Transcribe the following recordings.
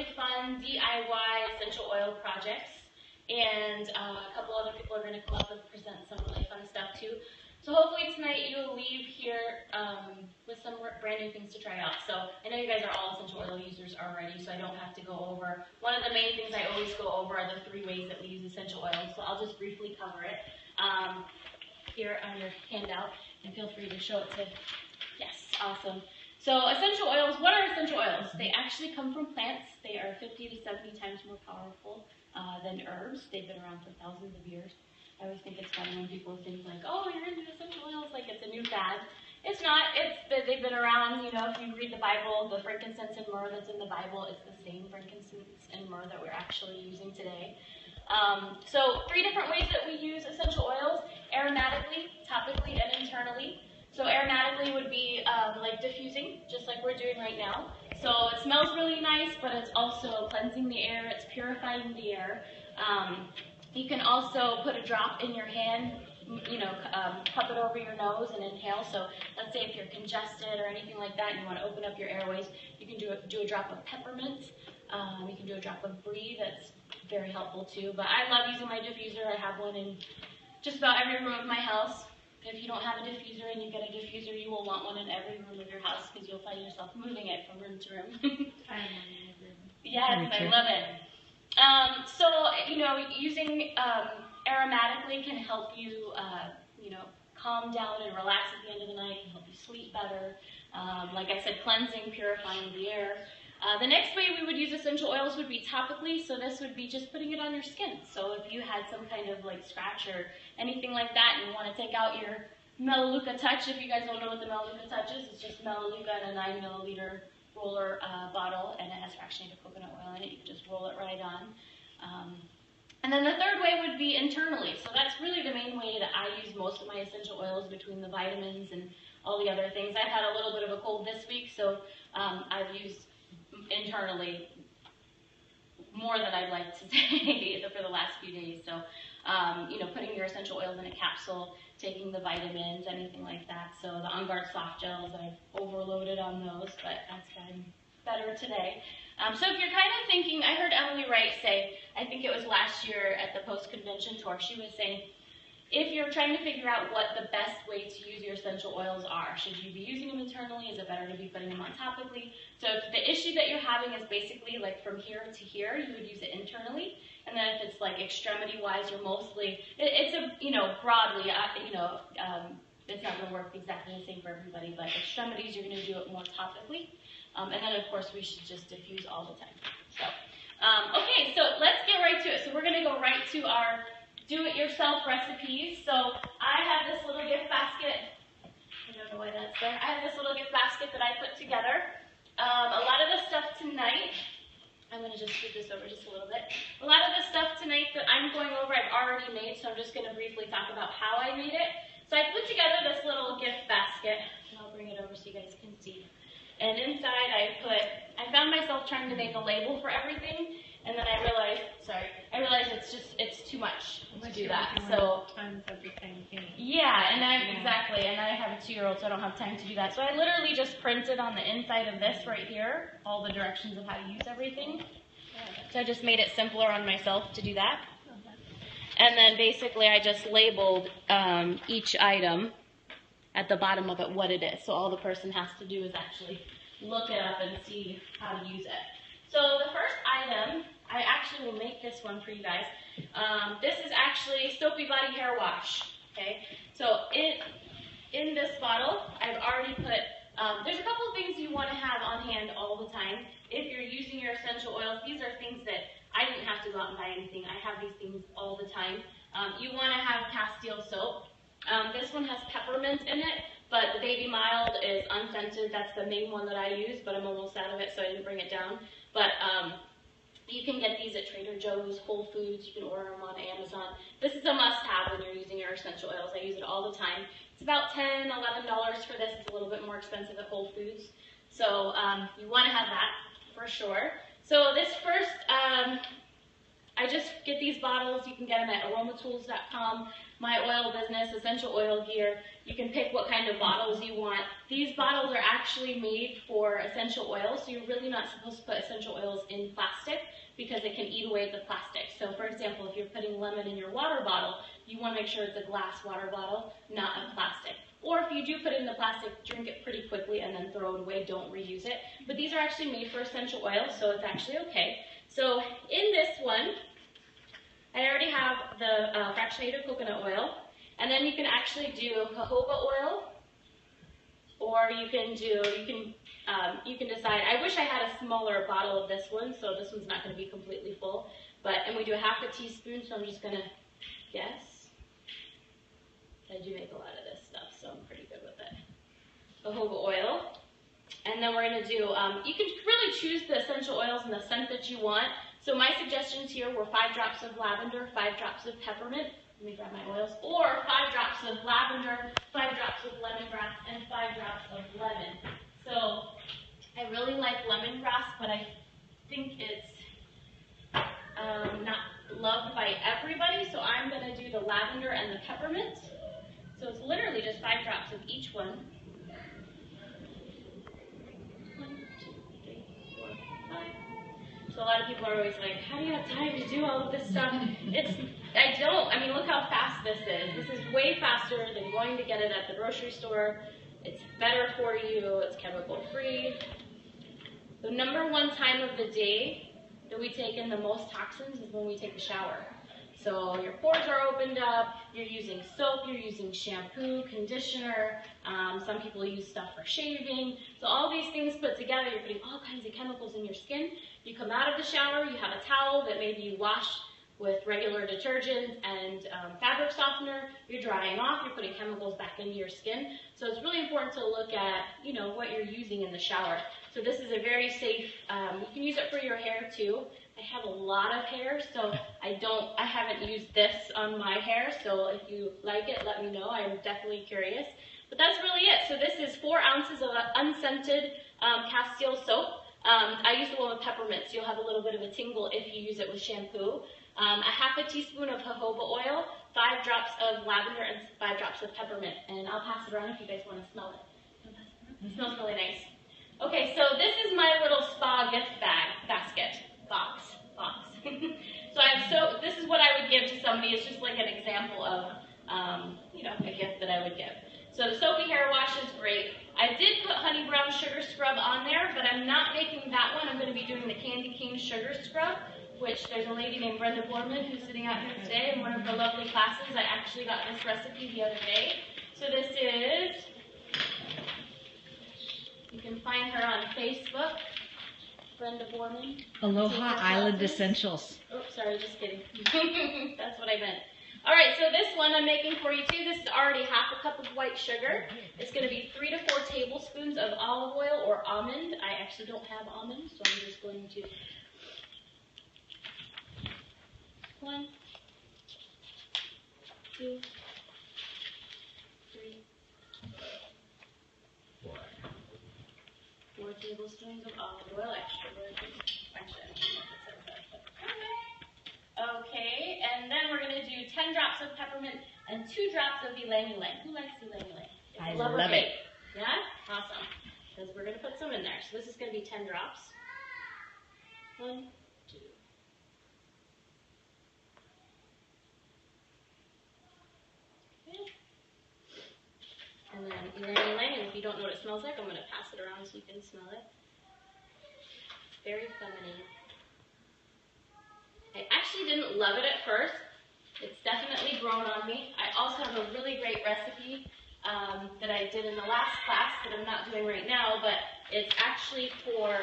really fun DIY essential oil projects, and a couple other people are going to come up and present some really fun stuff too. So hopefully tonight you'll leave here with some brand new things to try out. So I know you guys are all essential oil users already, so I don't have to go over. One of the main things I always go over are the 3 ways that we use essential oils, so I'll just briefly cover it here on your handout, and feel free to show it to, yes, awesome. So essential oils, what are essential oils? They actually come from plants. They are 50 to 70 times more powerful than herbs. They've been around for thousands of years. I always think it's funny when people think like, oh, you're into essential oils, like it's a new fad. It's not. They've been around, you know, if you read the Bible, the frankincense and myrrh that's in the Bible is the same frankincense and myrrh that we're actually using today. So 3 different ways that we use essential oils: aromatically, topically, and internally. So aromatically would be like diffusing, just like we're doing right now. So it smells really nice, but it's also cleansing the air, it's purifying the air. You can also put a drop in your hand, you know, cup it over your nose and inhale. So let's say if you're congested or anything like that and you want to open up your airways, you can do a drop of peppermint. You can do a drop of brie. That's very helpful too. But I love using my diffuser. I have one in just about every room of my house. If you don't have a diffuser and you get a diffuser, you will want one in every room of your house because you'll find yourself moving it from room to room. Yes, I love it. So, you know, using aromatically can help you, you know, calm down and relax at the end of the night, can help you sleep better. Like I said, cleansing, purifying the air. The next way we would use essential oils would be topically, so this would be just putting it on your skin. So if you had some kind of like scratch or anything like that and you want to take out your Melaleuca Touch, if you guys don't know what the Melaleuca Touch is, it's just Melaleuca in a 9 milliliter roller bottle, and it has fractionated coconut oil in it. You can just roll it right on. And then the third way would be internally. So that's really the main way that I use most of my essential oils, between the vitamins and all the other things. I've had a little bit of a cold this week, so I've used internally more than I'd like to say for the last few days. So, you know, putting your essential oils in a capsule, taking the vitamins, anything like that. So the On Guard soft gels, I've overloaded on those, but that's gotten better today. So if you're kind of thinking, I heard Emily Wright say, I think it was last year at the post-convention tour, she was saying, if you're trying to figure out what the best way to use your essential oils are, should you be using them internally? Is it better to be putting them on topically? So if the issue that you're having is basically like from here to here, you would use it internally. And then if it's like extremity-wise, you're mostly, it's a, you know, broadly, you know, it's not going to work exactly the same for everybody, but extremities, you're going to do it more topically. And then, of course, we should just diffuse all the time. So, okay, so let's get right to it. So we're going to go right to our do-it-yourself recipes. So I have this little gift basket. I don't know why that's there. I have this little gift basket that I put together. A lot of the stuff tonight, I'm going to just scoot this over just a little bit. A lot of the stuff tonight that I'm going over I've already made, so I'm just going to briefly talk about how I made it. So I put together this little gift basket, and I'll bring it over so you guys can see. And inside I found myself trying to make a label for everything, and then I realized it's too much to do that. So yeah, and I have a 2-year-old, so I don't have time to do that. So I literally just printed on the inside of this right here all the directions of how to use everything. So I just made it simpler on myself to do that. And then basically I just labeled each item at the bottom of it what it is. So all the person has to do is actually look it up and see how to use it. So the first item, I actually will make this one for you guys. This is actually Soapy Body Hair Wash. Okay, so in this bottle, I've already put, there's a couple of things you want to have on hand all the time. If you're using your essential oils, these are things that I didn't have to go out and buy anything. I have these things all the time. You want to have Castile soap. This one has peppermint in it, but the Baby Mild is unscented. That's the main one that I use, but I'm almost out of it, so I didn't bring it down. But you can get these at Trader Joe's, Whole Foods. You can order them on Amazon. This is a must-have when you're using your essential oils. I use it all the time. It's about $10, $11 for this. It's a little bit more expensive at Whole Foods. So you want to have that for sure. So this first, I just get these bottles. You can get them at aromatools.com. my oil business, essential oil gear. You can pick what kind of bottles you want. These bottles are actually made for essential oils, so you're really not supposed to put essential oils in plastic because it can eat away the plastic. So for example, if you're putting lemon in your water bottle, you want to make sure it's a glass water bottle, not a plastic. Or if you do put it in the plastic, drink it pretty quickly and then throw it away, don't reuse it. But these are actually made for essential oils, so it's actually okay. So in this one, I already have the fractionated coconut oil, and then you can actually do jojoba oil, or you can decide. I wish I had a smaller bottle of this one, so this one's not going to be completely full. And we do a half a teaspoon, so I'm just going to guess. I do make a lot of this stuff, so I'm pretty good with it. Jojoba oil. And then we're going to do, you can really choose the essential oils and the scent that you want. So my suggestions here were 5 drops of lavender, 5 drops of peppermint. Let me grab my oils. Or 5 drops of lavender, 5 drops of lemongrass, and 5 drops of lemon. So I really like lemongrass, but I think it's not loved by everybody. So I'm going to do the lavender and the peppermint. So it's literally just 5 drops of each one. 1, 2, 3, 4, 5. So a lot of people are always like, how do you have time to do all of this stuff? I mean, look how fast this is. This is way faster than going to get it at the grocery store. It's better for you. It's chemical free. The number one time of the day that we take in the most toxins is when we take a shower. So your pores are opened up, you're using soap, you're using shampoo, conditioner, some people use stuff for shaving. So all these things put together, you're putting all kinds of chemicals in your skin. You come out of the shower, you have a towel that maybe you washed with regular detergent and fabric softener, you're drying off, you're putting chemicals back into your skin. So it's really important to look at, what you're using in the shower. So this is a very safe, you can use it for your hair too. I have a lot of hair, so I haven't used this on my hair, so if you like it, let me know. I'm definitely curious. But that's really it. So this is 4 ounces of unscented Castile soap. I use the one with peppermint, so you'll have a little bit of a tingle if you use it with shampoo. A half a teaspoon of jojoba oil, 5 drops of lavender, and 5 drops of peppermint. And I'll pass it around if you guys want to smell it. It smells really nice. Okay, so this is my little spa gift basket. Box. So this is what I would give to somebody. It's just like an example of, a gift that I would give. So the soapy hair wash is great. I did put honey brown sugar scrub on there, but I'm not making that one. I'm going to be doing the candy cane sugar scrub, which there's a lady named Brenda Borman who's sitting out here today in one of her lovely classes. I actually got this recipe the other day. So this is, you can find her on Facebook. Brenda Borman. Aloha Island Essentials. Oh, sorry, just kidding. That's what I meant. All right, so this one I'm making for you too. This is already half a cup of white sugar. It's going to be 3 to 4 tablespoons of olive oil or almond. I actually don't have almonds, so I'm just going to 1, 2, 3, 4 tablespoons of olive oil, extra virgin. Okay, and then we're going to do 10 drops of peppermint and 2 drops of ylang-ylang. Who likes ylang-ylang? I love it. Yeah? Awesome. Because we're going to put some in there. So this is going to be 10 drops. 1, 2. Okay. And then ylang-ylang, and if you don't know what it smells like, I'm going to pass it around so you can smell it. It's very feminine. I actually didn't love it at first. It's definitely grown on me. I also have a really great recipe that I did in the last class that I'm not doing right now, but it's actually for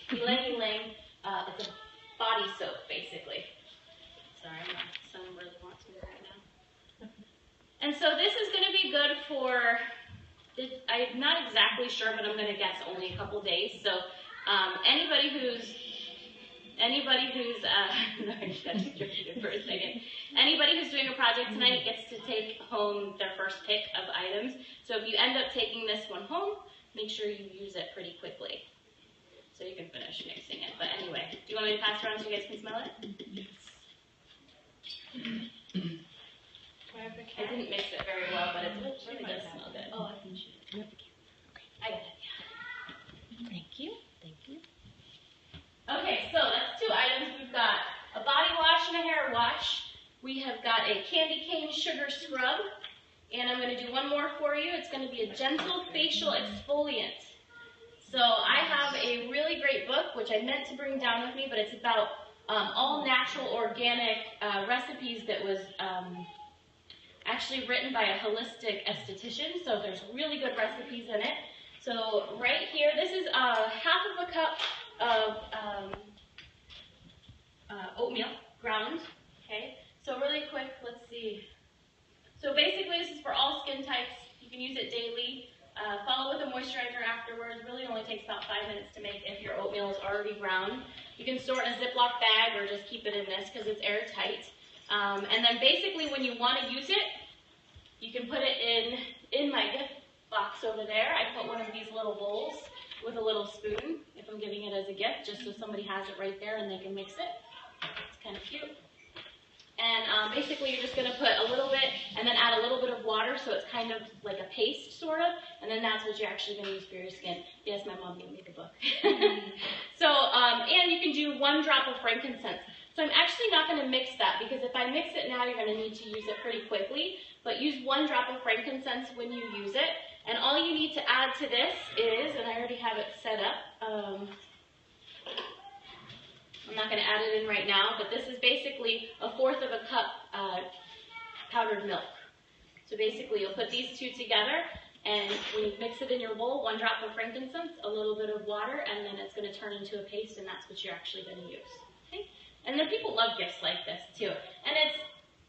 ylang-ylang. It's a body soap, basically. Sorry, my son really wants me right now. And so this is going to be good for, I'm not exactly sure, but I'm going to guess only a couple days. So anybody who's for a second. Anybody who's doing a project tonight gets to take home their first pick of items. So if you end up taking this one home, make sure you use it pretty quickly so you can finish mixing it. But anyway, do you want me to pass it around so you guys can smell it? Yes. I didn't mix it very well, but it really does smell good. Oh, I can shoot it. I got it, yeah. Thank you. Thank you. Okay, so that's 2 items. We've got a body wash and a hair wash. We have got a candy cane sugar scrub. And I'm going to do one more for you. It's going to be a gentle facial exfoliant. So I have a really great book, which I meant to bring down with me, but it's about all natural, organic recipes that was actually written by a holistic esthetician. So there's really good recipes in it. So right here, this is half of a cup of oatmeal, ground. Okay. So really quick, let's see. So basically, this is for all skin types. You can use it daily. Follow with a moisturizer afterwards. Really only takes about 5 minutes to make if your oatmeal is already ground. You can store it in a Ziploc bag or just keep it in this because it's airtight. And then basically, when you want to use it, you can put it in my gift box over there. I put one of these little bowls with a little spoon if I'm giving it as a gift, just so somebody has it right there and they can mix it. It's kind of cute. And basically, you're just going to put a little bit and then add a little bit of water, so it's kind of like a paste, sort of. And then that's what you're actually going to use for your skin. Yes, my mom gave me the book. So, and you can do 1 drop of frankincense. So I'm actually not going to mix that, because if I mix it now, you're going to need to use it pretty quickly. But use 1 drop of frankincense when you use it. And all you need to add to this is, and I already have it set up, I'm not going to add it in right now, but this is basically 1/4 of a cup powdered milk. So basically, you'll put these 2 together, and when you mix it in your bowl, 1 drop of frankincense, a little bit of water, and then it's going to turn into a paste, and that's what you're actually going to use. Okay? And then people love gifts like this too, and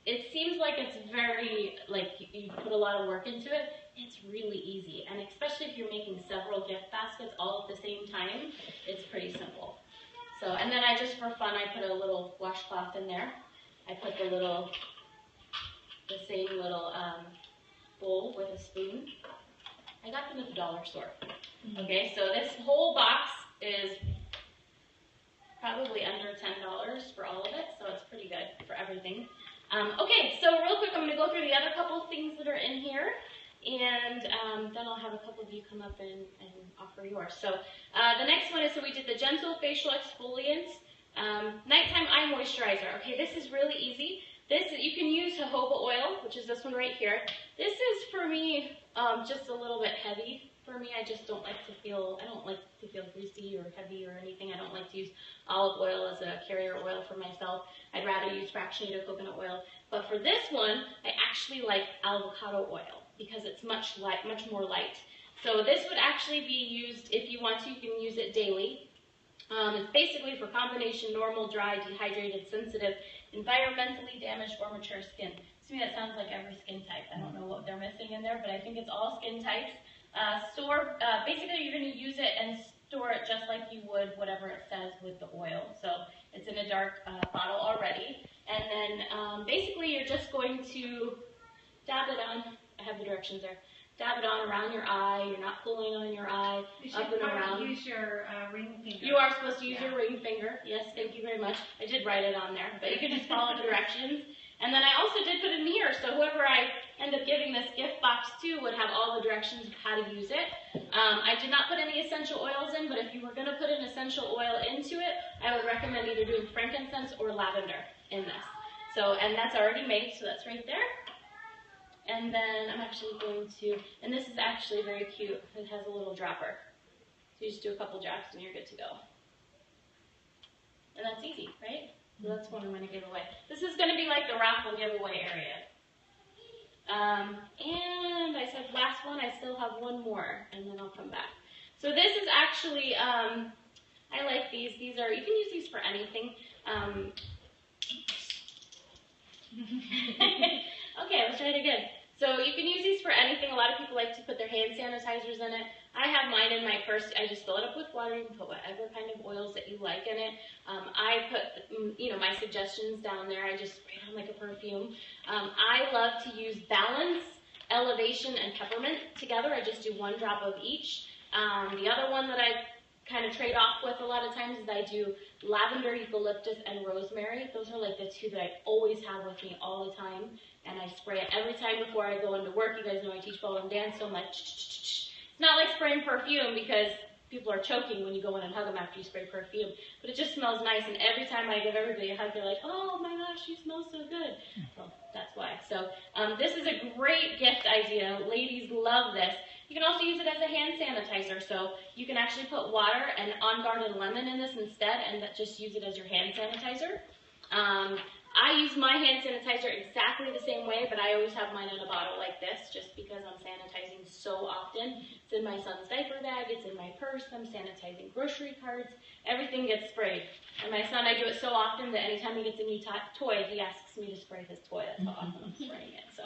it seems like it's very, like, you put a lot of work into it. It's really easy, and especially if you're making several gift baskets all at the same time, it's pretty simple. So, and then I just, for fun, I put a little washcloth in there. I put the same little bowl with a spoon. I got them at the dollar store. Okay, so this whole box is probably under $10 for all of it, so it's pretty good for everything. Okay, so real quick, I'm going to go through the other couple things that are in here. And then I'll have a couple of you come up and offer yours. So the next one is, so we did the gentle facial exfoliant, nighttime eye moisturizer. Okay, this is really easy. This, you can use jojoba oil, which is this one right here. This is, for me, just a little bit heavy. For me, I just don't like to feel, greasy or heavy or anything. I don't like to use olive oil as a carrier oil for myself. I'd rather use fractionated coconut oil. But for this one, I actually like avocado oil, because it's much more light. So this would actually be used, if you want to, you can use it daily. It's basically for combination normal, dry, dehydrated, sensitive, environmentally damaged, or mature skin. To me, that sounds like every skin type. I don't know what they're missing in there, but I think it's all skin types. Basically, you're going to use it and store it just like you would whatever it says with the oil. So it's in a dark bottle already. And then basically, you're just going to dab it on. I have the directions there. Dab it on around your eye. You're not pulling on your eye. Up and around. Use your ring finger. You are supposed to use your ring finger. Yes, thank you very much. I did write it on there, but you can just follow the directions. And then I also did put a mirror, so whoever I end up giving this gift box to would have all the directions of how to use it. I did not put any essential oils in, but if you were going to put an essential oil into it, I would recommend either doing frankincense or lavender in this. So, and that's already made, so that's right there. And then I'm actually going to, and this is actually very cute. It has a little dropper. So you just do a couple drops and you're good to go. And that's easy, right? So that's one I'm going to give away. This is going to be like the raffle giveaway area. And I said last one, I still have one more, and then I'll come back. So this is actually, I like these. These are, you can use these for anything. Okay, let's try it again. So you can use these for anything. A lot of people like to put their hand sanitizers in it. I have mine in my purse. I just fill it up with water. You can put whatever kind of oils that you like in it. I put, my suggestions down there. I just spray it on like a perfume. I love to use Balance, Elevation, and Peppermint together. I just do 1 drop of each. The other one that I kind of trade off with a lot of times is I do lavender, eucalyptus, and rosemary. Those are like the two that I always have with me all the time, and I spray it every time before I go into work. You guys know I teach ballroom dance, so much. It's not like spraying perfume because people are choking when you go in and hug them after you spray perfume, but it just smells nice, and every time I give everybody a hug, they're like, oh my gosh, you smell so good. Well, that's why. So this is a great gift idea. Ladies love this. You can also use it as a hand sanitizer, so you can actually put water and On Guard and lemon in this instead, and just use it as your hand sanitizer. I use my hand sanitizer exactly the same way, but I always have mine in a bottle like this, just because I'm sanitizing so often. It's in my son's diaper bag, it's in my purse, I'm sanitizing grocery carts, everything gets sprayed. And my son, I do it so often that anytime he gets a new toy, he asks me to spray his toy. That's how often I'm spraying it. So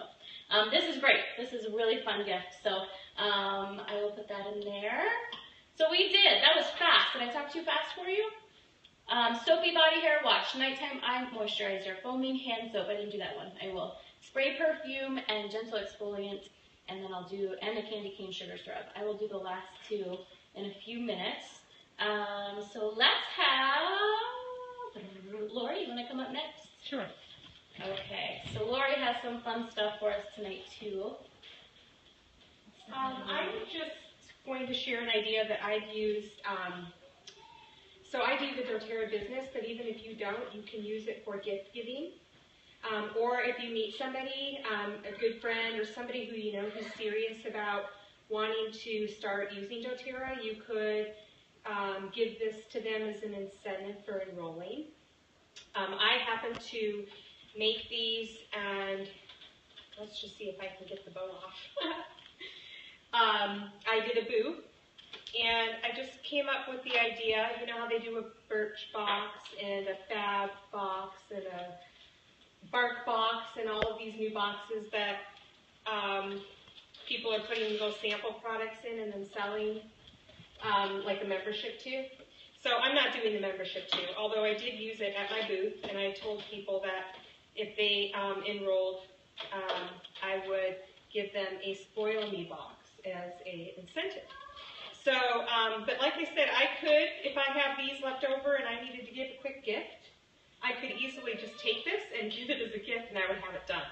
this is great. This is a really fun gift. So I will put that in there. So we did. That was fast. Did I talk too fast for you? Soapy body hair wash, nighttime eye moisturizer, foaming hand soap. I didn't do that one. I will. Spray perfume and gentle exfoliant, and then I'll do, and a candy cane sugar scrub. I will do the last two in a few minutes. So let's have, Lori, you want to come up next? Sure. Okay, so Lori has some fun stuff for us tonight too. I'm just going to share an idea that I've used. So I do the doTerra business, but even if you don't, you can use it for gift giving. Or if you meet somebody, a good friend or somebody who you know who's serious about wanting to start using doTerra, you could give this to them as an incentive for enrolling. I happen to make these, and let's just see if I can get the bow off. I did a booth. And I just came up with the idea, you know how they do a birch box and a fab box and a bark box and all of these new boxes that people are putting those sample products in and then selling like a membership to. So I'm not doing the membership to, although I did use it at my booth, and I told people that if they enrolled, I would give them a Spoil Me box as an incentive. So, but like I said, I could, if I have these left over and I needed to give a quick gift, I could easily just take this and give it as a gift and I would have it done.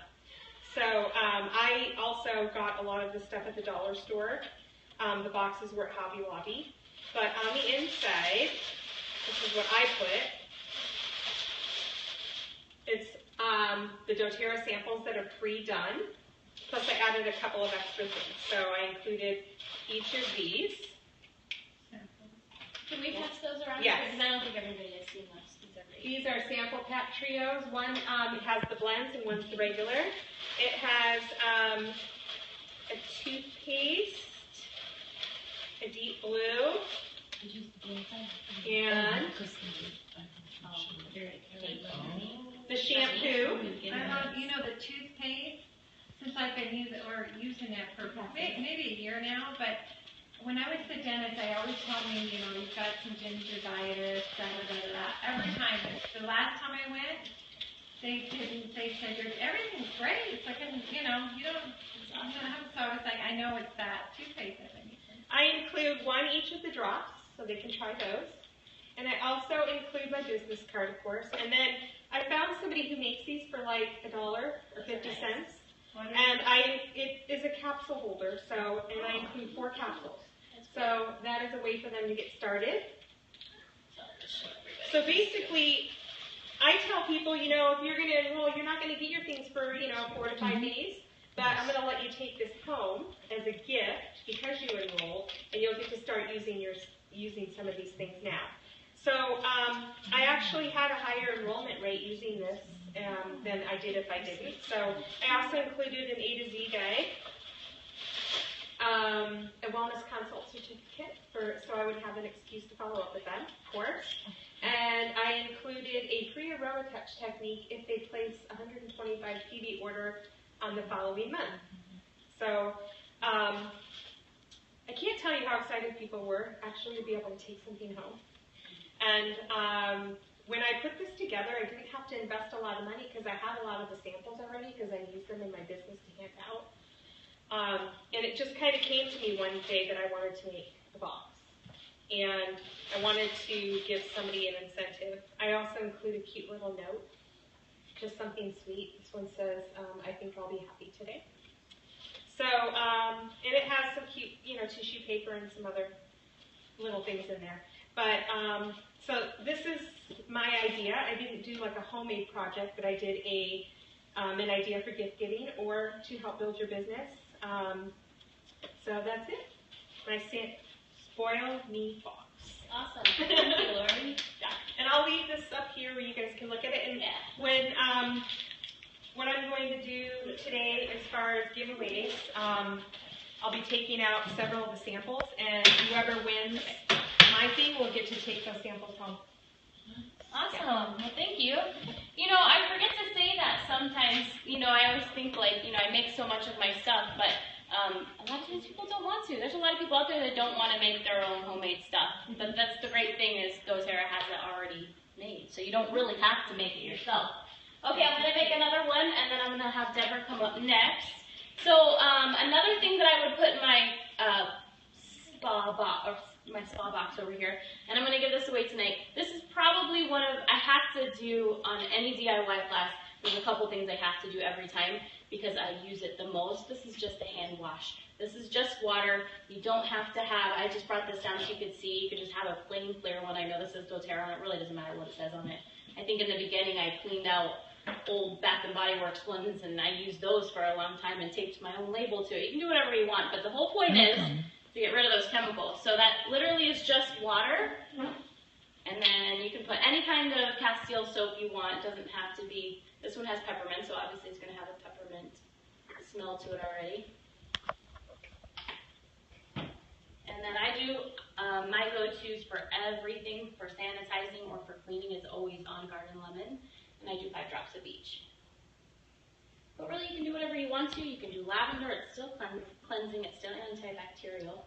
So, I also got a lot of the stuff at the dollar store. The boxes were at Hobby Lobby. But on the inside, this is what I put. It's the doTerra samples that are pre-done. Plus I added a couple of extra things. So I included each of these. Can we pass those around? Yes. Because I don't think everybody has seen those. These are great. These are sample pack trios. One has the blends and one's the regular. It has a toothpaste, a deep blue, and the shampoo. I love, you know, the toothpaste, since I've been using it for maybe a year now, but when I was the dentist, I always tell me, you know, you've got some gingivitis, every time. The last time I went, they said, everything's great. It's like, you know, you don't have, so I was like, I know it's that toothpaste that I need. I include one each of the drops, so they can try those. And I also include my business card, of course. And then I found somebody who makes these for like $1 or 50 cents. And it is a capsule holder, so, and I include 4 capsules. So that is a way for them to get started. So basically, I tell people, you know, if you're going to enroll, you're not going to get your things for, you know, 4 to 5 days. But I'm going to let you take this home as a gift because you enrolled, and you'll get to start using some of these things now. So I actually had a higher enrollment rate using this than I did if I didn't. So I also included an A to Z bag, a wellness consult certificate, so I would have an excuse to follow up with them, of course. And I included a free aroma touch technique if they place a 125 PV order on the following month. So I can't tell you how excited people were actually to be able to take something home. And when I put this together, I didn't have to invest a lot of money because I had a lot of the samples already because I used them in my business to hand out. And it just kind of came to me one day that I wanted to make a box. and I wanted to give somebody an incentive. I also include a cute little note, just something sweet. This one says, I think I'll be happy today. So, and it has some cute, tissue paper and some other little things in there. But, so this is my idea. I didn't do like a homemade project, but I did an idea for gift giving or to help build your business. So that's it. My Spoil Me box. Awesome. Thank you, Lori. Yeah. And I'll leave this up here where you guys can look at it. And when, what I'm going to do today as far as giveaways, I'll be taking out several of the samples, and whoever wins my thing will get to take those samples home. Awesome. Well, thank you. I forget to say that sometimes, I always think like, I make so much of my stuff, but a lot of times people don't want to. There's a lot of people out there that don't want to make their own homemade stuff. But that's the great thing is DoTerra has it already made. So you don't really have to make it yourself. Okay, I'm going to make another one, and then I'm going to have Deborah come up next. So another thing that I would put in my spa box over here, and I'm going to give this away tonight. This is probably one of, I have to do on any DIY class, there's a couple things I have to do every time because I use it the most. This is just a hand wash. This is just water. You don't have to have, I just brought this down so you could see. You could just have a plain clear one. I know this is doTERRA, and it really doesn't matter what it says on it. I think in the beginning I cleaned out old Bath & Body Works ones, and I used those for a long time and taped my own label to it. You can do whatever you want, but the whole point is to get rid of those chemicals. So that literally is just water, and then you can put any kind of Castile soap you want. It doesn't have to be, this one has peppermint, so obviously it's going to have a peppermint smell to it already. And then I do, my go-tos for everything, for sanitizing or for cleaning is always On Guard and Lemon, and I do 5 drops of each. But really, you can do whatever you want to. You can do lavender, it's still cleansing, it's still antibacterial.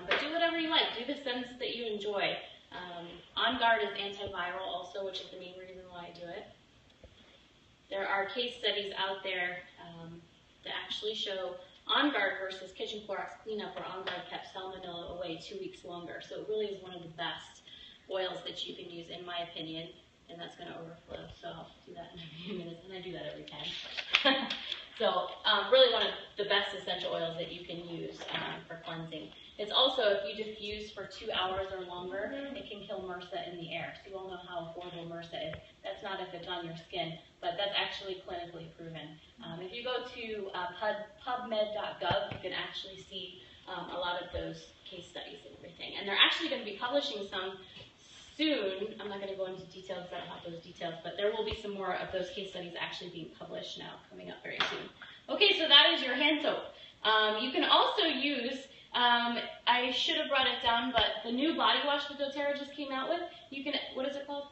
But do whatever you like, do the scents that you enjoy. On Guard is antiviral also, which is the main reason why I do it. There are case studies out there that actually show On Guard versus Kitchen Clorox Cleanup, where On Guard kept salmonella away 2 weeks longer. So it really is one of the best oils that you can use, in my opinion. And that's going to overflow, so I'll do that in a few minutes, and I do that every time. So really one of the best essential oils that you can use for cleansing. It's also, if you diffuse for 2 hours or longer, it can kill MRSA in the air. So you all know how horrible MRSA is. That's not if it's on your skin, but that's actually clinically proven. If you go to pubmed.gov, you can actually see a lot of those case studies and everything. And they're actually going to be publishing some soon. I'm not going to go into details, I don't have those details, but there will be some more of those case studies actually being published now, coming up very soon. Okay, so that is your hand soap. You can also use, I should have brought it down, but the new body wash that doTerra just came out with, you can, what is it called?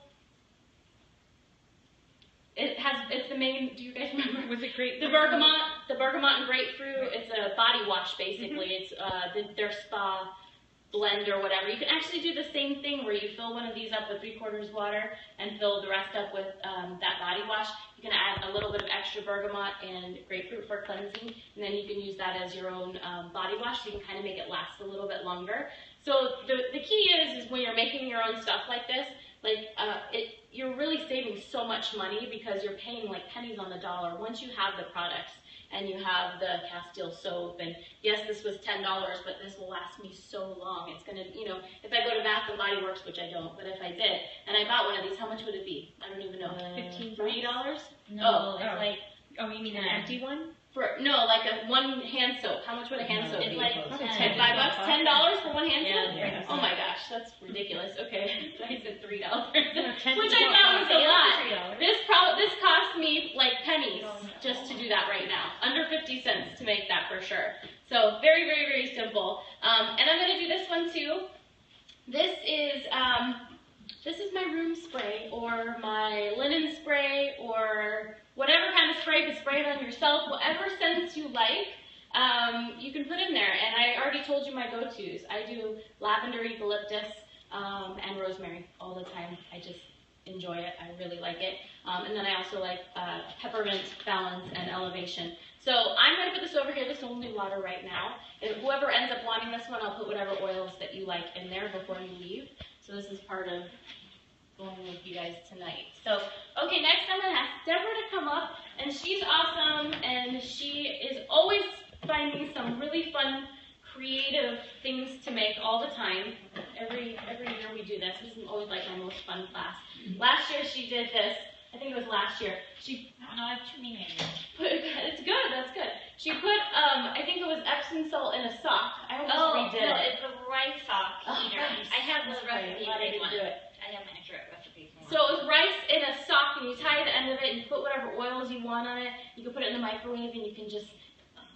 It's the main, do you guys remember? Was it grapefruit? The bergamot and grapefruit. It's a body wash, basically. It's their spa blend or whatever. You can actually do the same thing where you fill one of these up with 3/4 water and fill the rest up with that body wash. You can add a little bit of extra bergamot and grapefruit for cleansing, and then you can use that as your own body wash, so you can kind of make it last a little bit longer. So the key is when you're making your own stuff like this, you're really saving so much money because you're paying like pennies on the dollar once you have the products. And you have the Castile soap, and yes, this was $10, but this will last me so long. It's gonna, if I go to Bath & Body Works, which I don't, but if I did, and I bought one of these, how much would it be? I don't even know. $15? $3? No, it's like, oh, you mean an empty one? No, like one hand soap. How much would a hand soap be? It's like $5? $10 for one hand soap? Yeah. Oh my gosh, that's ridiculous. Okay, I said $3, which I $10 thought was a lot. $3. This cost me like pennies just to do that right now. Under 50 cents to make that for sure. So very, very, very simple. And I'm going to do this one too. This is my room spray or my linen spray or whatever kind of spray. You can spray it on yourself. Whatever scents you like, you can put in there. And I already told you my go-tos. I do lavender, eucalyptus, and rosemary all the time. enjoy it. I really like it. And then I also like Peppermint, Balance, and Elevation. So I'm going to put this over here. This is only water right now. And whoever ends up wanting this one, I'll put whatever oils that you like in there before you leave. So this is part of going with you guys tonight. So, okay, next I'm going to ask Deborah to come up. And she's awesome, and she is always finding some really fun, creative things to make all the time. Every year we do this. This is always like my most fun class. Last year she did this. I think it was last year. She, I don't know, I have too many names. It's good, that's good. She put, I think it was Epsom salt in a sock. I almost redid it. It's a rice sock heater. I have the recipe for this one. Do it. I have my extra recipe for one. So it was rice in a sock, and you tie the end of it, and you put whatever oils you want on it. You can put it in the microwave, and you can just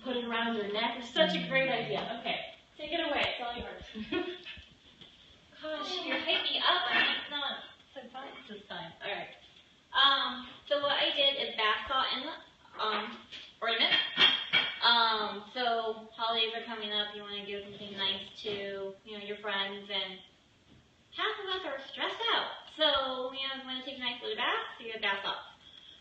put it around your neck. It's such a great idea. Okay, take it away. It's all yours. Gosh, you're hyping me up. I'm not surprised this time. All right. So what I did is bath salt and ornament. So holidays are coming up. You want to give something nice to your friends, and half of us are stressed out. So we want to take a nice little bath. So you have bath salts.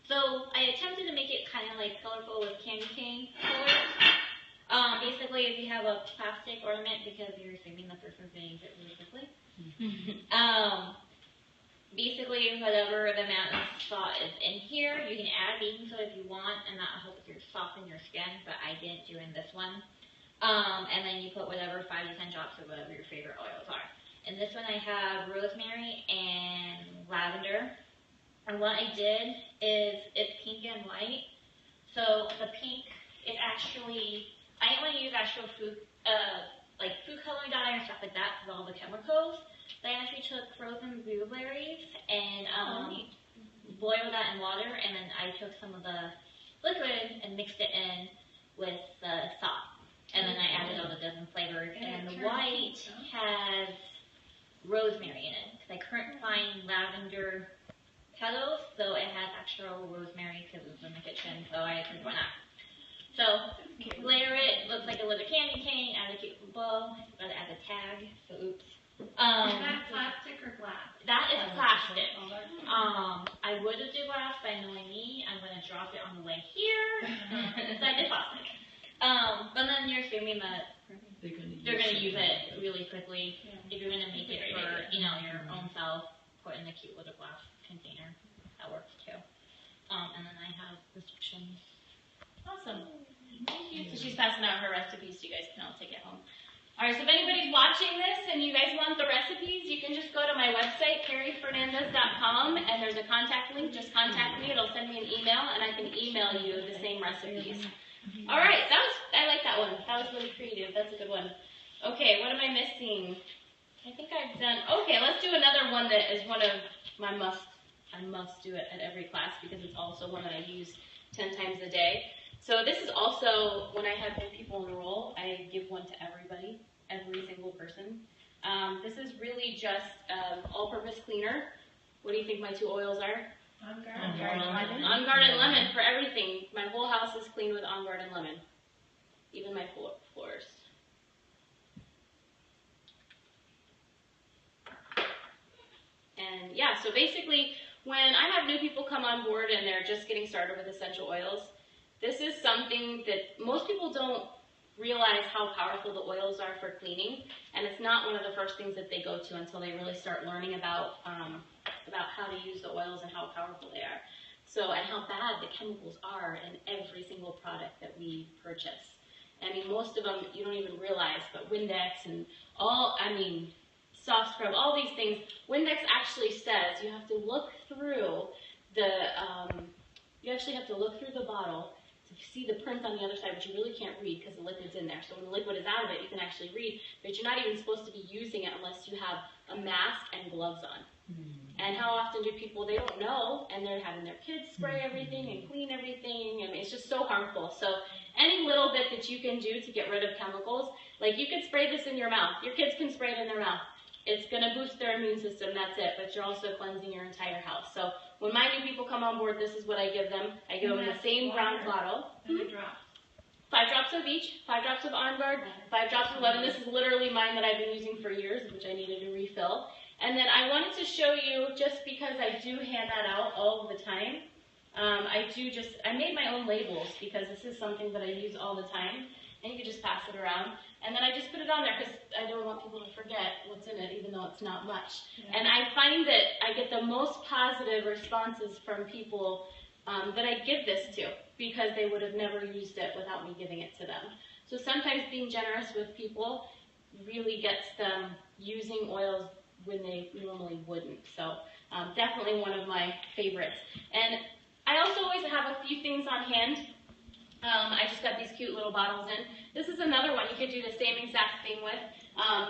So I attempted to make it kind of like colorful with candy cane colors. Basically, if you have a plastic ornament, because you're saving the person to use it really quickly. Basically, whatever the amount of salt is in here, you can add baking soda if you want, and that will help you soften your skin, but I didn't do in this one. And then you put whatever 5 to 10 drops of whatever your favorite oils are. In this one, I have rosemary and lavender. And what I did is it's pink and white. So the pink is actually, I didn't want to use actual food, like food coloring dye or stuff like that with all the chemicals. So I actually took frozen blueberries and boiled that in water, and then I took some of the liquid and mixed it in with the salt. And then I added all the different flavors. And the white has rosemary in it, because I couldn't find lavender petals, so it has actual rosemary because it was in the kitchen, so I took one out. So, layer it, looks like a little candy cane, add a cute bow, but add a tag, so oops. Is that plastic or glass? That is plastic. I would have did glass, by knowing me, I'm going to drop it on the way here, so I did plastic. But then you're assuming that they're going to use it really quickly. If you're going to make it for, your own self, put in a cute little glass container. That works too. And then I have restrictions. Awesome. Thank you. So she's passing out her recipes so you guys can all take it home. Alright, so if anybody's watching this and you guys want the recipes, you can just go to my website, carriefernandez.com, and there's a contact link. Just contact me. It'll send me an email, and I can email you the same recipes. Alright, I like that one. That was really creative. That's a good one. Okay, what am I missing? I think I've done, okay, let's do another one that is one of my I must do it at every class because it's also one that I use 10 times a day. So this is also, when I have new people enroll, I give one to everybody, every single person. This is really just all-purpose cleaner. What do you think my 2 oils are? On Guard and Lemon. On Guard and Lemon for everything. My whole house is clean with On Guard and Lemon. Even my floors. And yeah, so basically, when I have new people come on board and they're just getting started with essential oils, this is something that most people don't realize how powerful the oils are for cleaning, and it's not one of the first things that they go to until they really start learning about how to use the oils and how powerful they are. So, and how bad the chemicals are in every single product that we purchase. I mean, most of them you don't even realize, but Windex and soft scrub, all these things, Windex actually says you have to look through the bottle to see the print on the other side, but you really can't read because the liquid's in there. So when the liquid is out of it, you can actually read, but you're not even supposed to be using it unless you have a mask and gloves on. And how often do people, they don't know, and they're having their kids spray everything and clean everything. I mean, it's just so harmful. So any little bit that you can do to get rid of chemicals, like you could spray this in your mouth. Your kids can spray it in their mouth. It's going to boost their immune system, that's it, but you're also cleansing your entire house. So when my new people come on board, this is what I give them. I give them the same brown bottle. 5 drops. 5 drops of each, 5 drops of On Guard, 5 drops of lemon. This is literally mine that I've been using for years, which I needed to refill. And then I wanted to show you, just because I do hand that out all the time, I made my own labels because this is something that I use all the time, and you can just pass it around. And then I just put it on there because I don't want people to forget what's in it, even though it's not much. Yeah. And I find that I get the most positive responses from people that I give this to, because they would have never used it without me giving it to them. So sometimes being generous with people really gets them using oils when they normally wouldn't. So definitely one of my favorites. And I also always have a few things on hand. I just got these cute little bottles in. This is another one you could do the same exact thing with.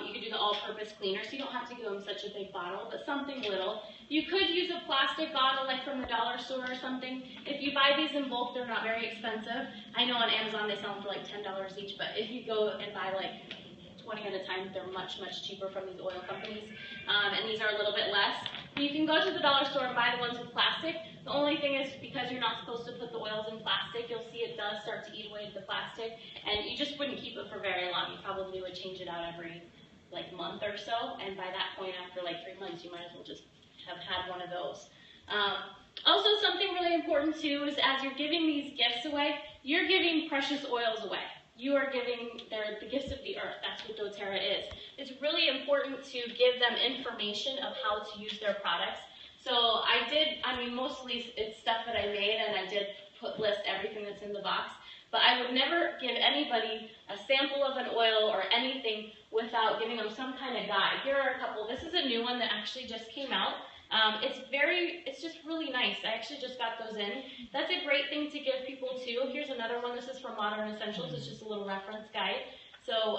You could do the all-purpose cleaner, so you don't have to give them such a big bottle, but something little. You could use a plastic bottle like from the dollar store or something. If you buy these in bulk, they're not very expensive. I know on Amazon they sell them for like $10 each, but if you go and buy like 20 at a time, they're much, much cheaper from these oil companies, and these are a little bit less. You can go to the dollar store and buy the ones with plastic. The only thing is, because you're not supposed to put the oils in plastic, you'll see it does start to eat away at the plastic, and you just wouldn't keep it for very long. You probably would change it out every like month or so, and by that point, after like 3 months, you might as well just have had one of those. Also, something really important too is, as you're giving these gifts away, you're giving precious oils away. You are giving the gifts of the earth. That's what doTerra is. It's really important to give them information of how to use their products. So mostly it's stuff that I made, and I did list everything that's in the box. But I would never give anybody a sample of an oil or anything without giving them some kind of guide. Here are a couple. This is a new one that actually just came out. It's just really nice. I actually just got those in. That's a great thing to give people too. Here's another one. This is from Modern Essentials. It's just a little reference guide. So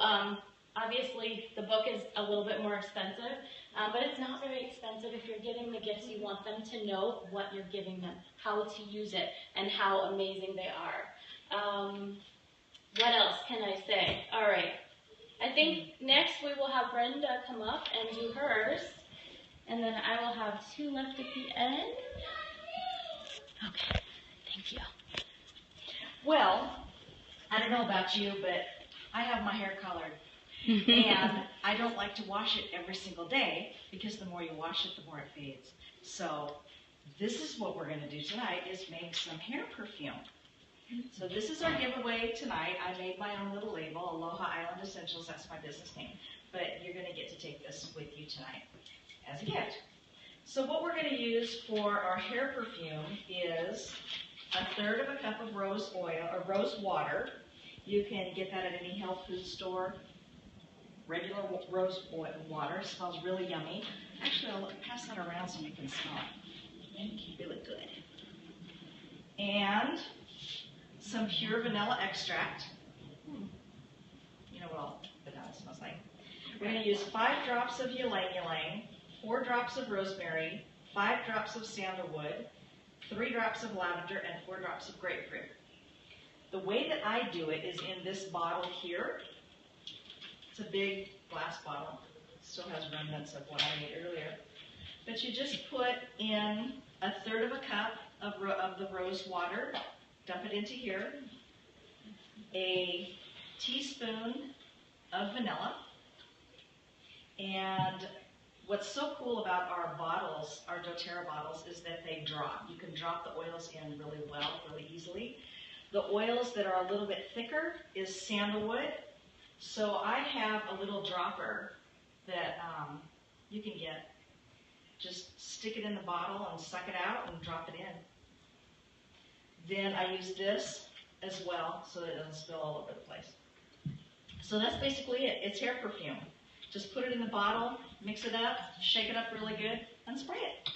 obviously the book is a little bit more expensive, but it's not very expensive if you're giving the gifts. You want them to know what you're giving them, how to use it, and how amazing they are. What else can I say? All right. I think next we will have Brenda come up and do hers. And then I will have 2 left at the end. Okay, thank you. Well, I don't know about you, but I have my hair colored. And I don't like to wash it every single day, because the more you wash it, the more it fades. So this is what we're going to do tonight, is make some hair perfume. So this is our giveaway tonight. I made my own little label, Aloha Island Essentials, that's my business name. But you're going to get to take this with you tonight as a gift. So what we're going to use for our hair perfume is 1/3 of a cup of rose oil, or rose water. You can get that at any health food store. Regular rose oil water. It smells really yummy. Actually, I'll pass that around so you can smell it. Really good. And some pure vanilla extract. You know what vanilla smells like. We're going to use 5 drops of ylang ylang, 4 drops of rosemary, 5 drops of sandalwood, 3 drops of lavender, and 4 drops of grapefruit. The way that I do it is in this bottle here. It's a big glass bottle. It still has remnants of what I made earlier. But you just put in 1/3 of a cup of the rose water, dump it into here, a teaspoon of vanilla, and what's so cool about our bottles, our doTerra bottles, is that they drop. You can drop the oils in really well, really easily. The oils that are a little bit thicker is sandalwood. So I have a little dropper that you can get. Just stick it in the bottle and suck it out and drop it in. Then I use this as well so that it doesn't spill all over the place. So that's basically it. It's hair perfume. Just put it in the bottle, mix it up, shake it up really good, and spray it.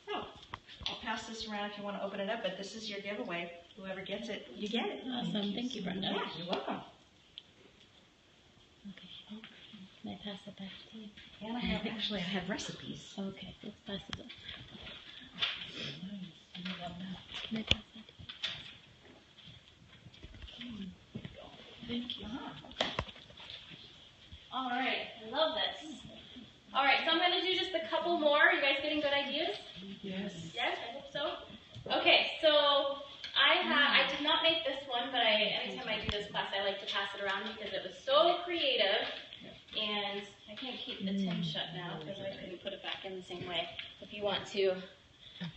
So I'll pass this around if you want to open it up, but this is your giveaway. Whoever gets it, you get it. Awesome. Thank you, Brenda. Yeah, you're welcome. Okay. Can I pass it back to you? And I have recipes. Okay, let's pass it up. Can I pass that? Thank you. All right, I love this. All right, so I'm going to do just a couple more. You guys getting good ideas? Yes. Yes, I hope so. Okay, so I did not make this one, but anytime I do this class, I like to pass it around because it was so creative, and I can't keep the tin shut. shut now because I couldn't put it back in the same way. If you want to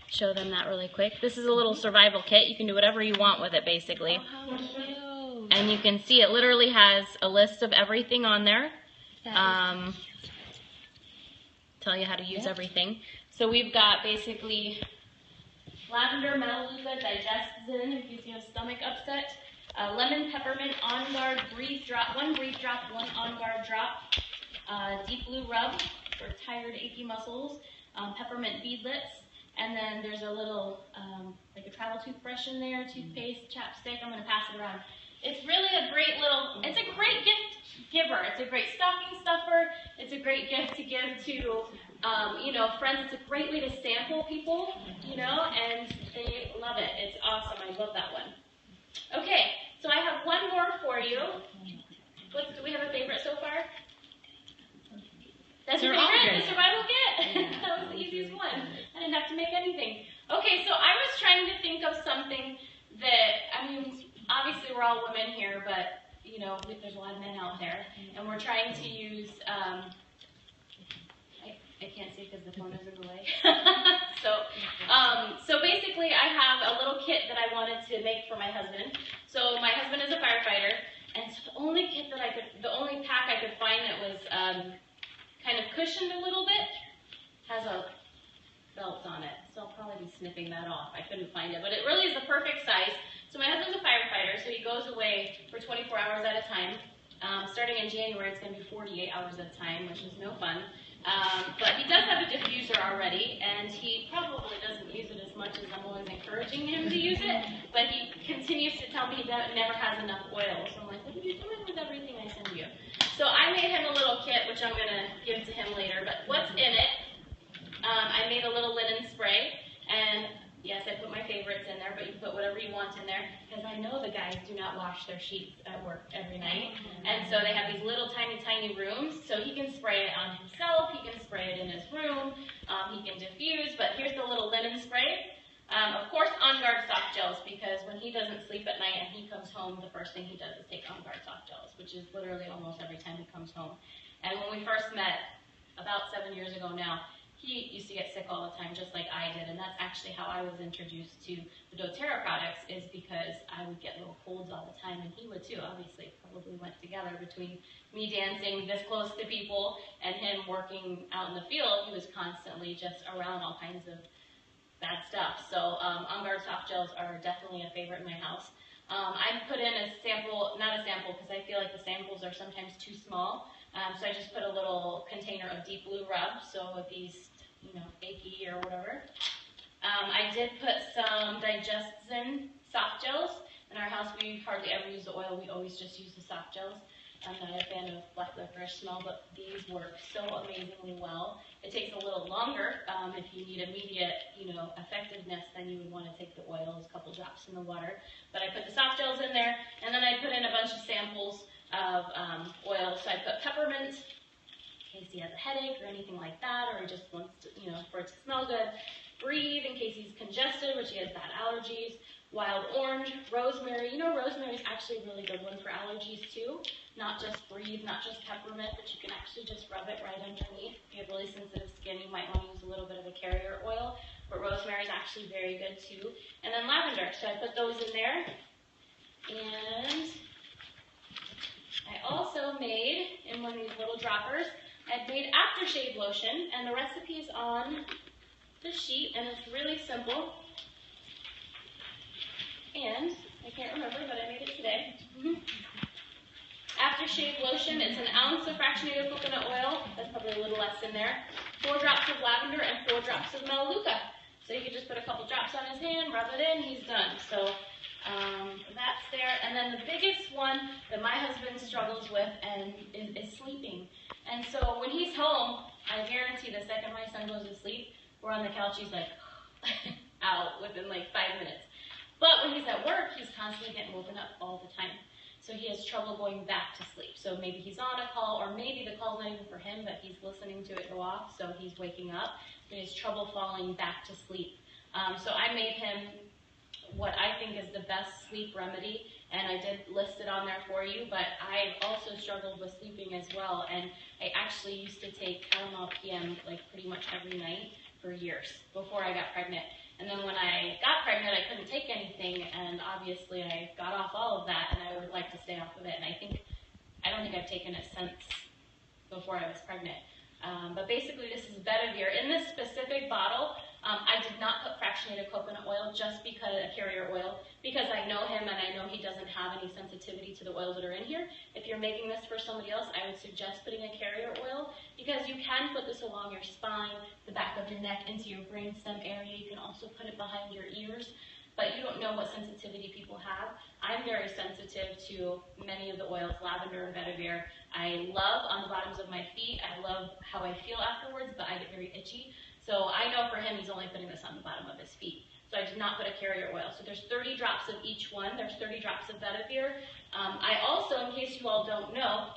show them that really quick. This is a little survival kit. You can do whatever you want with it, basically. Oh, how cute. And you can see it literally has a list of everything on there. Tell you how to use everything. So we've got basically lavender, melaleuca, digestin, in case you have stomach upset, lemon, peppermint, on guard, breathe drop, one breathe drop, one on guard drop, deep blue rub for tired, achy muscles, peppermint beadlets, and then there's a little, like a travel toothbrush in there, toothpaste, chapstick. I'm going to pass it around. It's really a great little, it's a great gift giver. It's a great stocking stuffer. It's a great gift to give to, you know, friends. It's a great way to sample people, you know, and they love it. It's awesome. I love that one. Okay, so I have one more for you. Do we have a favorite so far? That's your favorite? The survival kit? That was the easiest one. I didn't have to make anything. Okay, so I was trying to think of something that, I mean, obviously we're all women here, but, you know, there's a lot of men out there, and we're trying to use, I can't see because the phone is in the way. So basically I have a little kit that I wanted to make for my husband. So my husband is a firefighter, and so the only kit that the only pack I could find that was kind of cushioned a little bit has a belt on it. So I'll probably be snipping that off. I couldn't find it, but it really is the perfect size. So my husband's a firefighter, so he goes away for 24 hours at a time. Starting in January, it's going to be 48 hours at a time, which is no fun. But he does have a diffuser already, and he probably doesn't use it as much as I'm always encouraging him to use it, but he continues to tell me he never has enough oil. So I'm like, what are you doing with everything I send you? So I made him a little kit, which I'm going to give to him later, but what's in it? I made a little linen spray, and yes, I put my favorites in there, but you can put whatever you want in there, because I know the guys do not wash their sheets at work every night, and so they have these little tiny, tiny rooms, so he can spray it on himself, he can spray it in his room, he can diffuse, but here's the little linen spray. Of course, On Guard soft gels, because when he doesn't sleep at night and he comes home, the first thing he does is take On Guard soft gels, which is literally almost every time he comes home. And when we first met, about 7 years ago now, he used to get sick all the time, just like I did, and that's actually how I was introduced to the DoTerra products, is because I would get little colds all the time, and he would too. Obviously, probably went together between me dancing this close to people and him working out in the field. He was constantly just around all kinds of bad stuff. So On Guard soft gels are definitely a favorite in my house. I put in a sample, not a sample, because I feel like the samples are sometimes too small. So I just put a little container of deep blue rub, so if he's, you know, achy or whatever. I did put some digestin soft gels. In our house, we hardly ever use the oil. We always just use the soft gels. I'm not a fan of black licorice smell, but these work so amazingly well. It takes a little longer. If you need immediate, you know, effectiveness, then you would want to take the oils, a couple drops in the water. But I put the soft gels in there, and then I put in a bunch of samples of oil. So I put peppermint, in case he has a headache or anything like that, or he just wants to, you know, for it to smell good. Breathe, in case he's congested, which he has bad allergies. Wild orange, rosemary. You know, rosemary is actually a really good one for allergies too. Not just breathe, not just peppermint, but you can actually just rub it right underneath. If you have really sensitive skin, you might want to use a little bit of a carrier oil, but rosemary is actually very good too. And then lavender, so I put those in there. And I also made, in one of these little droppers, I've made aftershave lotion, and the recipe is on the sheet, and it's really simple. And I can't remember, but I made it today. Aftershave lotion, it's an ounce of fractionated coconut oil. That's probably a little less in there. 4 drops of lavender and 4 drops of melaleuca. So you can just put a couple drops on his hand, rub it in, he's done. So that's there. And then the biggest one that my husband struggles with is sleeping. And so when he's home, I guarantee the second my son goes to sleep, we're on the couch, he's like out within like 5 minutes. But when he's at work, he's constantly getting woken up all the time. So he has trouble going back to sleep. So maybe he's on a call, or maybe the call's not even for him, but he's listening to it go off, so he's waking up. But he has trouble falling back to sleep. So I made him what I think is the best sleep remedy, and I did list it on there for you, but I also struggled with sleeping as well. And I actually used to take caramel PM like pretty much every night for years before I got pregnant. And then when I got pregnant, I couldn't take anything, and obviously I got off all of that, and I would like to stay off of it. And I don't think I've taken it since before I was pregnant. But basically, this is Bedivere. In this specific bottle, I did not put fractionated coconut oil just because a carrier oil, because I know him and I know he doesn't have any sensitivity to the oils that are in here. If you're making this for somebody else, I would suggest putting a carrier oil, because you can put this along your spine, the back of your neck, into your brainstem area. You can also put it behind your ears, but you don't know what sensitivity people have. I'm very sensitive to many of the oils, lavender and vetiver. I love on the bottoms of my feet. I love how I feel afterwards, but I get very itchy. So I know for him, he's only putting this on the bottom of his feet. So I did not put a carrier oil. So there's 30 drops of each one. There's 30 drops of vetiver. I also, in case you all don't know,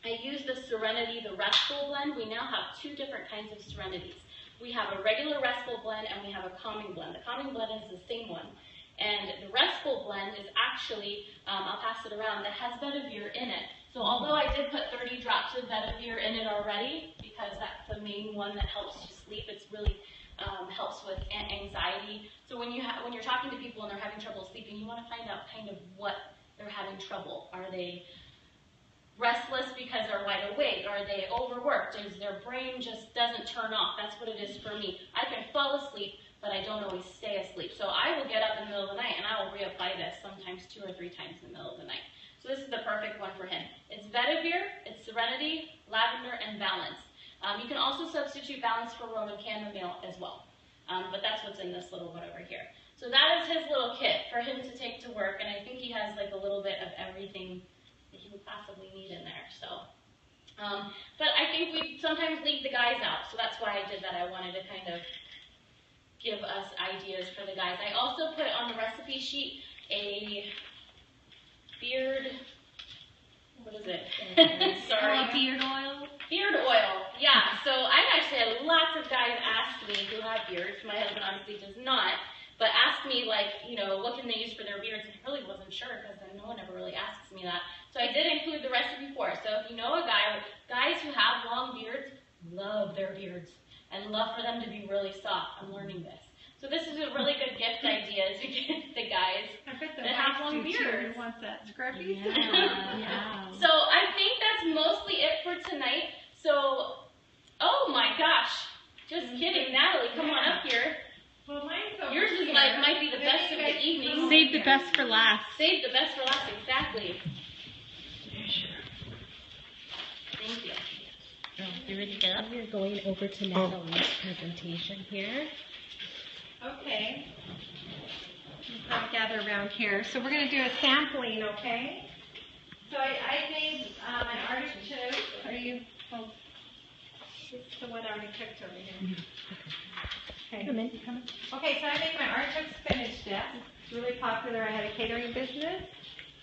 I use the Serenity, the Restful blend. We now have two different kinds of Serenities. We have a regular Restful blend and we have a Calming blend. The Calming blend is the same one. And the Restful blend is actually, I'll pass it around, that has vetiver in it. So although I did put 30 drops of vetiver in it already, because that's the main one that helps you sleep, it's really helps with anxiety. So when you're talking to people and they're having trouble sleeping, you want to find out kind of what they're having trouble. Are they restless because they're wide awake? Are they overworked? Is their brain just doesn't turn off? That's what it is for me. I can fall asleep, but I don't always stay asleep. So I will get up in the middle of the night and I will reapply this sometimes 2 or 3 times in the middle of the night. So this is the perfect one for him. It's vetiver, it's Serenity, lavender, and balance. You can also substitute balance for Roman chamomile as well. But that's what's in this little one over here. So that is his little kit for him to take to work, and I think he has like a little bit of everything that he would possibly need in there. So, but I think we sometimes leave the guys out, so that's why I did that. I wanted to kind of give us ideas for the guys. I also put on the recipe sheet a beard, what is it? Sorry. Beard oil. Beard oil, yeah. So I've actually had lots of guys ask me who have beards. My husband obviously does not, but ask me like, you know, what can they use for their beards? And I really wasn't sure because no one ever really asks me that. So I did include the recipe for it. So if you know a guy, guys who have long beards love their beards and love for them to be really soft. I'm learning this. So this is a really good gift idea to give the guys I bet the that have wives long do too. beards. Who wants that scrubby? Yeah. So I think that's mostly it for tonight. So, oh my gosh, just kidding, Natalie, come on up here. Well, mine's over Yours is here. like might be the Maybe best you of guys the can evening. come over Save the here. best for last. Save the best for last, exactly. Thank you. You ready to go? We're going over to Natalie's presentation here. Okay. Let's gather around here. So we're going to do a sampling, okay? So I made my artichoke. Are you? Oh, it's the one I already cooked over here. Okay. Come in. Okay, so I made my artichoke spinach dip. It's really popular. I had a catering business,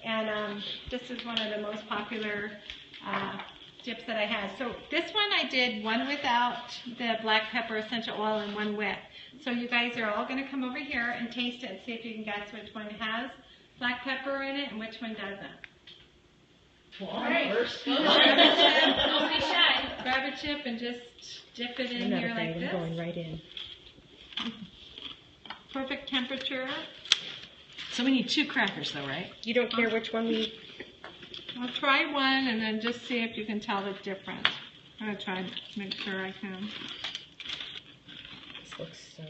and this is one of the most popular dips that I had. So this one I did one without the black pepper essential oil and one with. So you guys are all going to come over here and taste it and see if you can guess which one has black pepper in it and which one doesn't. All right. Grab Don't be shy. a chip and just dip it I'm in not here like afraid. I'm this. going right in. Perfect temperature. So we need 2 crackers though, right? You don't care which one we... I'll try one and then just see if you can tell the difference. I'm going to try to make sure I can. This looks so...